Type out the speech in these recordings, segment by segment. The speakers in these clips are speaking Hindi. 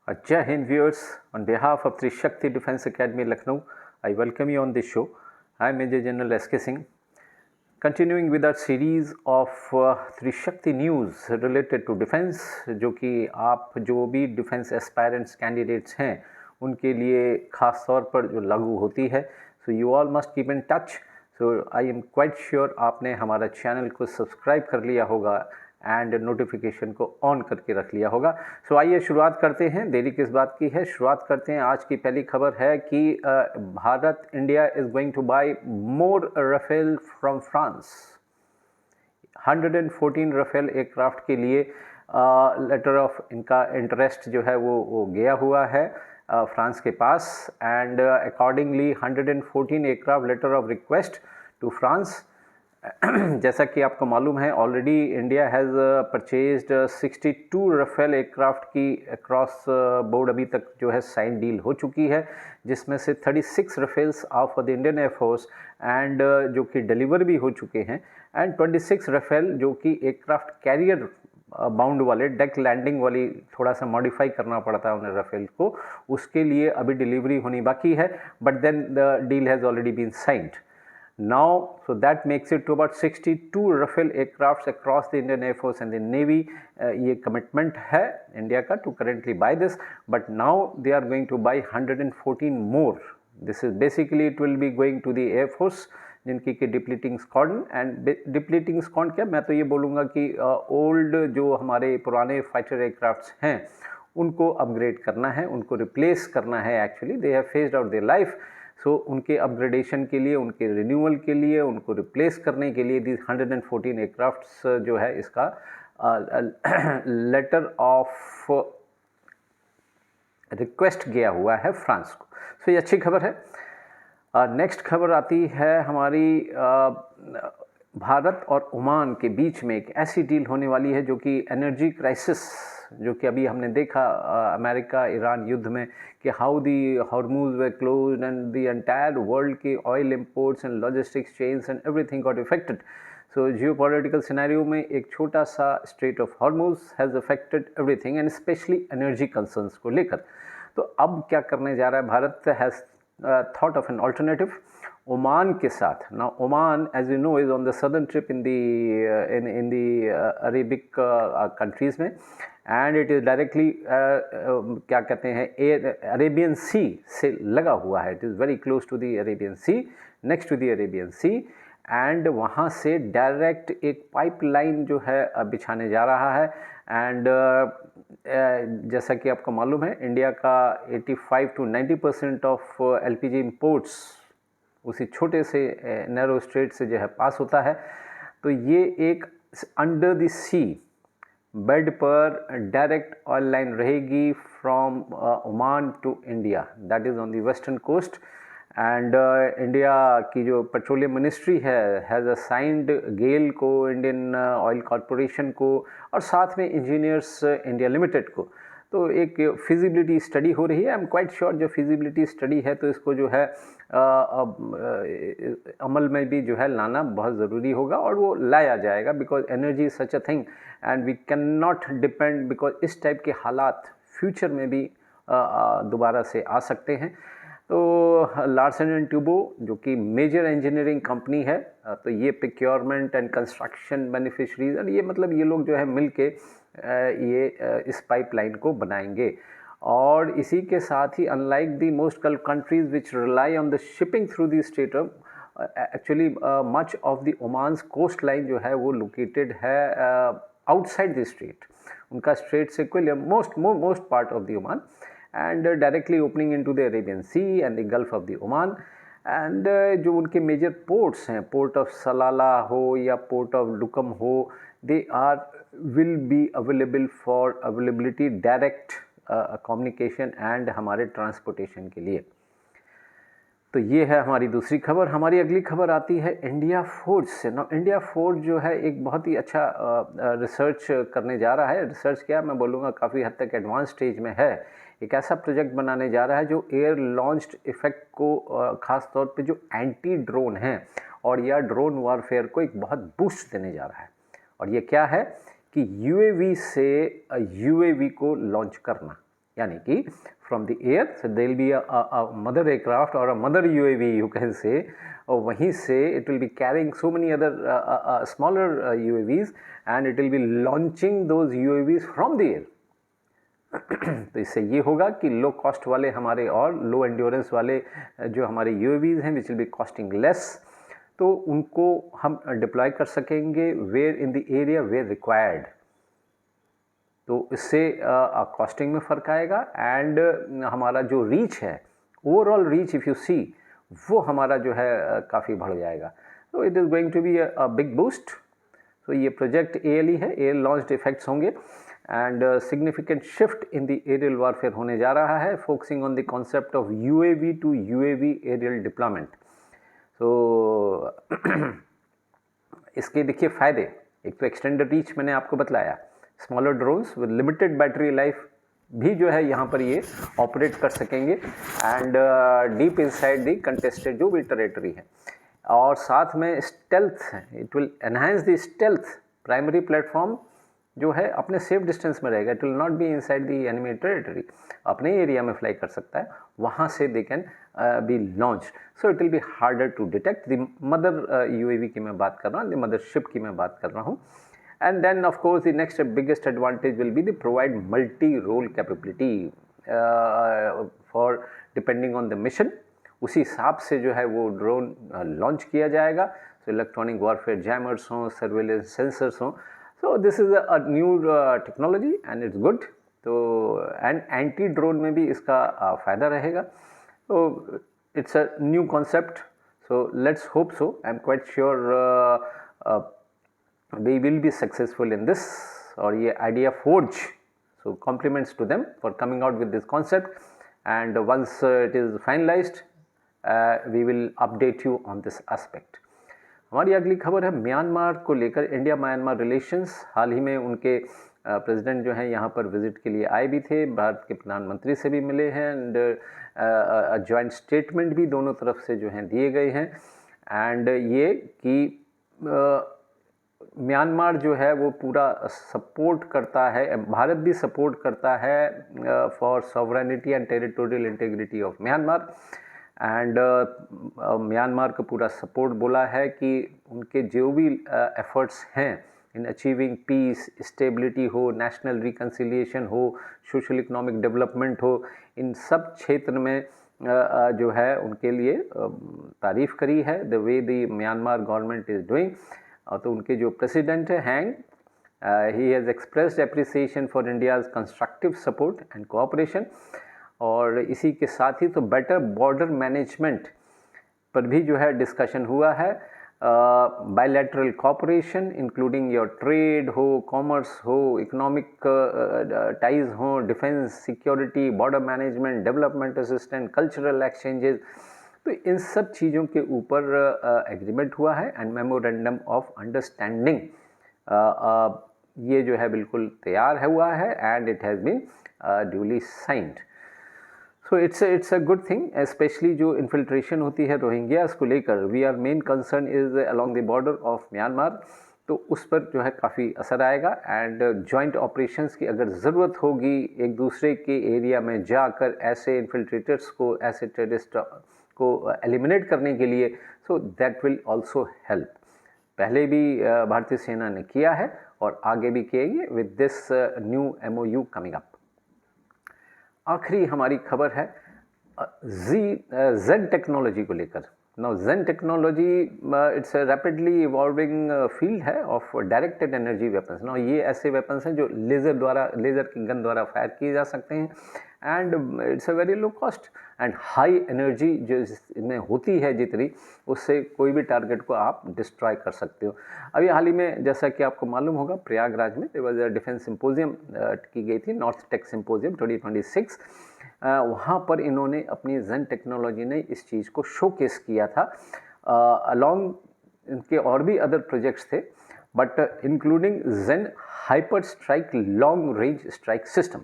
Jai Hind viewers, on behalf of Trishakti Defence Academy Lucknow, I welcome you on this show. I am Major General S.K. Singh. Continuing with our series of Trishakti news related to defense, जो कि आप जो भी डिफेंस एस्पायरेंट्स कैंडिडेट्स हैं उनके लिए ख़ास तौर पर जो लागू होती है. So you all must keep in touch. So I am quite sure आपने हमारा चैनल को सब्सक्राइब कर लिया होगा एंड नोटिफिकेशन को ऑन करके रख लिया होगा. सो आइए शुरुआत करते हैं. देरी किस बात की है, शुरुआत करते हैं. आज की पहली खबर है कि Bharat India is going to buy more Rafale from France. 114 Rafale aircraft के लिए लेटर ऑफ इनका इंटरेस्ट जो है वो गया हुआ है फ्रांस के पास. And accordingly 114 aircraft letter of request to France. जैसा कि आपको मालूम है already India has purchased 62 Rafale aircraft की अक्रॉस बोर्ड अभी तक जो है साइन डील हो चुकी है, जिसमें से 36 Rafales are for the Indian air force and जो कि डिलीवर भी हो चुके हैं, एंड 26 राफेल जो कि एयरक्राफ्ट कैरियर बाउंड वाले डेक लैंडिंग वाली थोड़ा सा मॉडिफाई करना पड़ता है उन्हें राफेल को, उसके लिए अभी डिलीवरी होनी बाकी है. But then the deal has already been signed now, so that makes it to about 62 Rafale aircrafts across the Indian Air Force and the Navy. ये commitment है इंडिया का to currently buy this, but now they are going to buy 114 more. This is basically it will be going to the Air Force जिनकी कि depleting squadron. And depleting squadron क्या, मैं तो ये बोलूँगा कि ओल्ड जो हमारे पुराने फाइटर एयरक्राफ्ट्स हैं उनको अपग्रेड करना है, उनको रिप्लेस करना है. Actually they have phased out their life. So उनके अपग्रेडेशन के लिए, उनके रिन्यूअल के लिए, उनको रिप्लेस करने के लिए दी 114 एयरक्राफ्ट्स जो है इसका लेटर ऑफ रिक्वेस्ट गया हुआ है फ्रांस को. सो ये अच्छी खबर है. नेक्स्ट खबर आती है हमारी भारत और ओमान के बीच में एक ऐसी डील होने वाली है जो कि एनर्जी क्राइसिस, जो कि अभी हमने देखा अमेरिका ईरान युद्ध में कि how the Hormuz way closed and the entire world के oil imports and logistics chains and everything got effected. So geopolitical scenario में एक छोटा सा strait of Hormuz has affected everything and specially energy concerns को लेकर. तो अब क्या करने जा रहा है Bharat, has thought of an alternative Oman के साथ. Now Oman as you know is on the southern trip in the Arabic countries में, एंड इट इज़ डायरेक्टली क्या कहते हैं अरेबियन सी से लगा हुआ है. It is very close to the Arabian sea, next to the Arabian sea. And वहाँ से डायरेक्ट एक पाइपलाइन जो है बिछाने जा रहा है. एंड जैसा कि आपको मालूम है इंडिया का 85 to 90% ऑफ LPG इम्पोर्ट्स उसी छोटे से नैरो स्ट्रेट से जो है पास होता है. तो ये एक अंडर द सी बेड पर डायरेक्ट ऑयल लाइन रहेगी from Oman to India, that is on the western coast. And India की जो पेट्रोलियम मिनिस्ट्री है हैज़ असाइंड गेल को, इंडियन ऑयल कॉरपोरेशन को, और साथ में इंजीनियर्स इंडिया लिमिटेड को. तो एक फिजिबिलिटी स्टडी हो रही है. आई एम क्वाइट श्योर जो फिजिबिलिटी स्टडी है तो इसको जो है अमल में भी जो है लाना बहुत ज़रूरी होगा, और वो लाया जाएगा because energy is such a thing and we can not depend, because इस टाइप के हालात फ्यूचर में भी दोबारा से आ सकते हैं. तो लार्सन एंड टूबो जो कि मेजर इंजीनियरिंग कंपनी है, तो ये प्रोक्योरमेंट एंड कंस्ट्रक्शन बेनिफिशरीज, और ये मतलब ये लोग जो है मिल के ये इस पाइपलाइन को बनाएंगे. और इसी के साथ ही unlike the most countries which rely on the shipping through the strait, actually much of the Oman's coast line जो है वो लोकेटेड है आउटसाइड द स्ट्रेट. उनका स्ट्रेट से कोई most part of the Oman and directly opening into the Arabian Sea and the Gulf of the Oman. and जो उनके मेजर पोर्ट्स हैं, पोर्ट ऑफ सलाला हो या पोर्ट ऑफ लुकम हो, they will be available for availability direct communication and हमारे ट्रांसपोर्टेशन के लिए. तो ये है हमारी दूसरी खबर. हमारी अगली खबर आती है इंडिया फोर्स से. ना इंडिया फोर्स जो है एक बहुत ही अच्छा रिसर्च करने जा रहा है. रिसर्च क्या, मैं बोलूँगा काफ़ी हद तक एडवांस स्टेज में है. एक ऐसा प्रोजेक्ट बनाने जा रहा है जो एयर लॉन्च्ड इफेक्ट को ख़ास तौर पे जो एंटी ड्रोन हैं और या ड्रोन वारफेयर को एक बहुत बूस्ट देने जा रहा है. और ये क्या है कि यूएवी से यूएवी को लॉन्च करना. यानी कि from the air, so there will be a mother aircraft और a mother UAV you can say, और वहीं से it will be carrying so many other smaller UAVs and it will be launching those UAVs from the air. तो इससे ये होगा कि लो कॉस्ट वाले हमारे और लो एंड्योरेंस वाले जो हमारे यूएवीज हैं which will be costing less, तो उनको हम डिप्लॉय कर सकेंगे where in the area where required. तो इससे कॉस्टिंग में फ़र्क आएगा एंड हमारा जो रीच है, overall reach if you see, वो हमारा जो है काफ़ी बढ़ जाएगा। तो it is going to be a big boost. तो ये प्रोजेक्ट ALE है, एयर लॉन्च्ड इफेक्ट्स होंगे and significant shift in the aerial warfare होने जा रहा है, focusing on the concept of UAV to UAV aerial deployment. तो इसके देखिए फ़ायदे, एक तो एक्सटेंडेड रीच मैंने आपको बतलाया, smaller drones with limited battery life भी जो है यहाँ पर ये ऑपरेट कर सकेंगे and deep inside the contested जो भी टेरिटरी है, और साथ में stealth, it will enhance the stealth. Primary platform जो है अपने सेफ डिस्टेंस में रहेगा, it will not be inside the enemy territory, अपने एरिया में फ्लाई कर सकता है, वहाँ से they can be launch. So it will B harder to detect. The mother UAV की मैं बात कर रहा हूँ, द मदर शिप की मैं बात कर रहा हूँ। And then of course the next biggest advantage will be the provide multi-role capability for depending on the mission। उसी हिसाब से जो है वो ड्रोन लॉन्च किया जाएगा। So इलेक्ट्रॉनिक वॉरफेयर जैमर्स हों, सर्वेलेंस सेंसर्स हों, so this is a new technology and it's good। तो एंड एंटी ड्रोन में भी इसका फ़ायदा रहेगा। तो it's a new concept, so let's hope so. I am quite sure we will be successful in this, और ये Idea Forge, so compliments to them for coming out with this concept, and once it is finalized we will update you on this aspect। हमारी अगली खबर है म्यांमार को लेकर, इंडिया म्यांमार रिलेशंस। हाल ही में उनके प्रेसिडेंट जो हैं यहाँ पर विजिट के लिए आए भी थे, भारत के प्रधानमंत्री से भी मिले हैं एंड जॉइंट स्टेटमेंट भी दोनों तरफ से जो हैं दिए गए हैं। एंड ये कि म्यांमार जो है वो पूरा सपोर्ट करता है, भारत भी सपोर्ट करता है for sovereignty and territorial integrity of Myanmar, and Myanmar को पूरा सपोर्ट बोला है कि उनके जो भी एफर्ट्स हैं इन अचीविंग पीस, स्टेबिलिटी हो, नेशनल रिकन्सिलिएशन हो, सोशल इकोनॉमिक डेवलपमेंट हो, इन सब क्षेत्र में जो है उनके लिए तारीफ़ करी है the way the Myanmar government is doing. तो उनके जो प्रेसिडेंट है hang, he has expressed appreciation for India's constructive support and cooperation, और इसी के साथ ही तो बेटर बॉर्डर मैनेजमेंट पर भी जो है डिस्कशन हुआ है। Bilateral cooperation including your trade हो, कॉमर्स हो, इकोनॉमिक टाइज हो, defence, security, border management, development assistant, cultural exchanges, तो इन सब चीज़ों के ऊपर एग्रीमेंट हुआ है एंड मेमोरेंडम ऑफ अंडरस्टैंडिंग ये जो है बिल्कुल तैयार है हुआ है and it has been duly signed. So it's a good thing, especially जो इन्फिल्ट्रेशन होती है रोहिंग्यास को लेकर। We are main concern is along the border of Myanmar, तो उस पर जो है काफ़ी असर आएगा एंड जॉइंट ऑपरेशंस की अगर ज़रूरत होगी एक दूसरे के एरिया में जाकर ऐसे इन्फिल्ट्रेटर्स को, ऐसे टेररिस्ट को एलिमिनेट करने के लिए, so that will also help. पहले भी भारतीय सेना ने किया है और आगे भी किएगी with this new MOU coming up. आखिरी हमारी खबर है जेन टेक्नोलॉजी को लेकर। Now gen technology it's a rapidly evolving field है of directed energy weapons. Now ये ऐसे वेपन्स हैं जो लेज़र की गन द्वारा फायर किए जा सकते हैं and it's a very low cost and high energy जो इसमें होती है जितनी, उससे कोई भी टारगेट को आप डिस्ट्रॉय कर सकते हो। अभी हाल ही में जैसा कि आपको मालूम होगा प्रयागराज में there was a defence symposium की गई थी, नॉर्थ टेक सिंपोजियम 2026। वहाँ पर इन्होंने अपनी जेन टेक्नोलॉजी ने इस चीज़ को शोकेस किया था। अलॉन्ग इनके और भी अदर प्रोजेक्ट्स थे but including gen hyper strike long range strike system.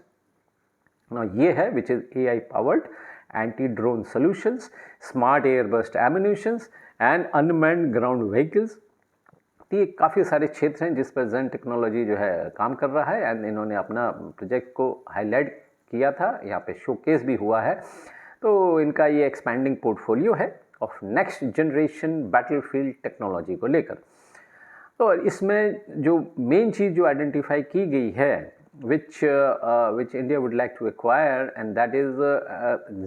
Now ये है which is AI powered anti drone solutions, smart air burst ammunitions and unmanned ground vehicles. तो ये काफ़ी सारे क्षेत्र हैं जिस पर जेन टेक्नोलॉजी जो है काम कर रहा है एंड इन्होंने अपना प्रोजेक्ट को हाईलाइट किया था, यहाँ पे शोकेस भी हुआ है। तो इनका ये एक्सपैंडिंग पोर्टफोलियो है of next generation battlefield technology को लेकर। तो इसमें जो मेन चीज़ जो आइडेंटिफाई की गई है which India would like to acquire, and that is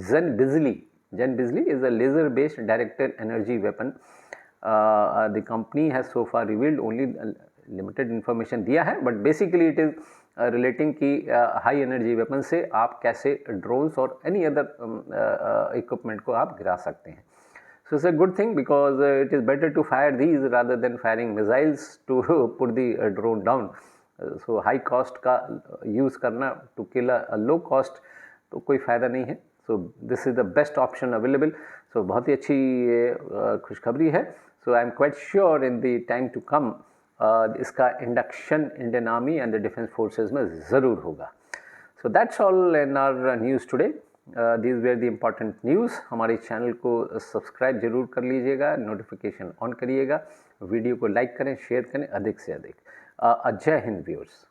Zen Bisley. Zen Bisley is a laser-based directed energy weapon. The company has so far revealed only limited information दिया है, but basically it is relating कि high energy weapon से आप कैसे drones और any other equipment को आप गिरा सकते हैं. So it's a good thing because it is better to fire these rather than firing missiles to put the drone down. So high cost का यूज़ करना to kill a low cost तो कोई फ़ायदा नहीं है. So this is the best option available. So बहुत ही अच्छी खुशखबरी है. So I am quite sure in the time to come इसका induction Indian army and the defence forces में ज़रूर होगा. So that's all in our news today. This were the important news. हमारे चैनल को सब्सक्राइब जरूर कर लीजिएगा, नोटिफिकेशन ऑन करिएगा, वीडियो को लाइक करें, शेयर करें अधिक से अधिक. जय हिंद व्यूअर्स.